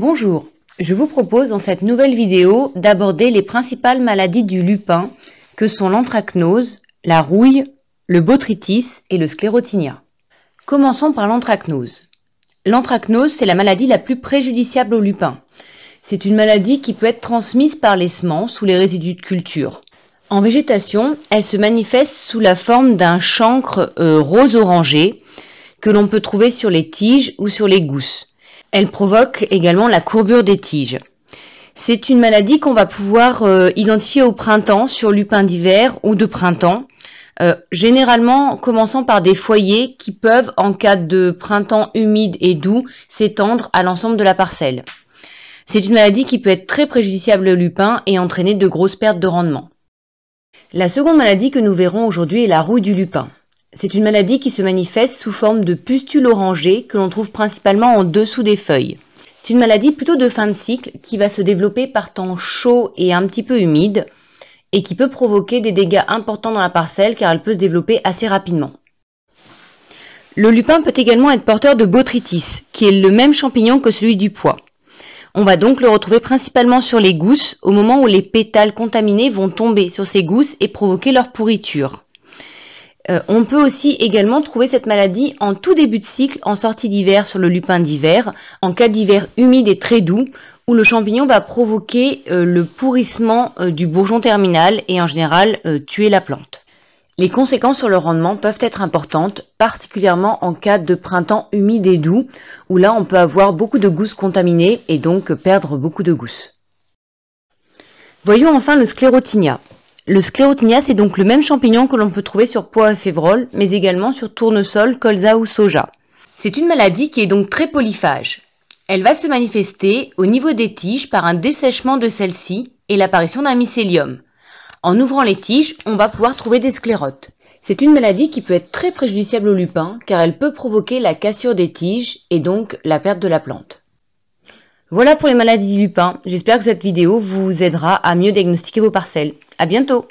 Bonjour, je vous propose dans cette nouvelle vidéo d'aborder les principales maladies du lupin que sont l'anthracnose, la rouille, le botrytis et le sclérotinia. Commençons par l'anthracnose. L'anthracnose, c'est la maladie la plus préjudiciable au lupin. C'est une maladie qui peut être transmise par les semences ou les résidus de culture. En végétation, elle se manifeste sous la forme d'un chancre rose-orangé que l'on peut trouver sur les tiges ou sur les gousses. Elle provoque également la courbure des tiges. C'est une maladie qu'on va pouvoir identifier au printemps sur lupins d'hiver ou de printemps, généralement commençant par des foyers qui peuvent, en cas de printemps humide et doux, s'étendre à l'ensemble de la parcelle. C'est une maladie qui peut être très préjudiciable au lupin et entraîner de grosses pertes de rendement. La seconde maladie que nous verrons aujourd'hui est la rouille du lupin. C'est une maladie qui se manifeste sous forme de pustules orangées que l'on trouve principalement en dessous des feuilles. C'est une maladie plutôt de fin de cycle qui va se développer par temps chaud et un petit peu humide et qui peut provoquer des dégâts importants dans la parcelle car elle peut se développer assez rapidement. Le lupin peut également être porteur de botrytis, qui est le même champignon que celui du pois. On va donc le retrouver principalement sur les gousses au moment où les pétales contaminés vont tomber sur ces gousses et provoquer leur pourriture. On peut aussi également trouver cette maladie en tout début de cycle, en sortie d'hiver sur le lupin d'hiver, en cas d'hiver humide et très doux, où le champignon va provoquer le pourrissement du bourgeon terminal et en général tuer la plante. Les conséquences sur le rendement peuvent être importantes, particulièrement en cas de printemps humide et doux, où là on peut avoir beaucoup de gousses contaminées et donc perdre beaucoup de gousses. Voyons enfin le sclérotinia. Le sclérotinia, c'est donc le même champignon que l'on peut trouver sur pois et févrole, mais également sur tournesol, colza ou soja. C'est une maladie qui est donc très polyphage. Elle va se manifester au niveau des tiges par un dessèchement de celles-ci et l'apparition d'un mycélium. En ouvrant les tiges, on va pouvoir trouver des sclérotes. C'est une maladie qui peut être très préjudiciable au lupin car elle peut provoquer la cassure des tiges et donc la perte de la plante. Voilà pour les maladies du lupin. J'espère que cette vidéo vous aidera à mieux diagnostiquer vos parcelles. À bientôt!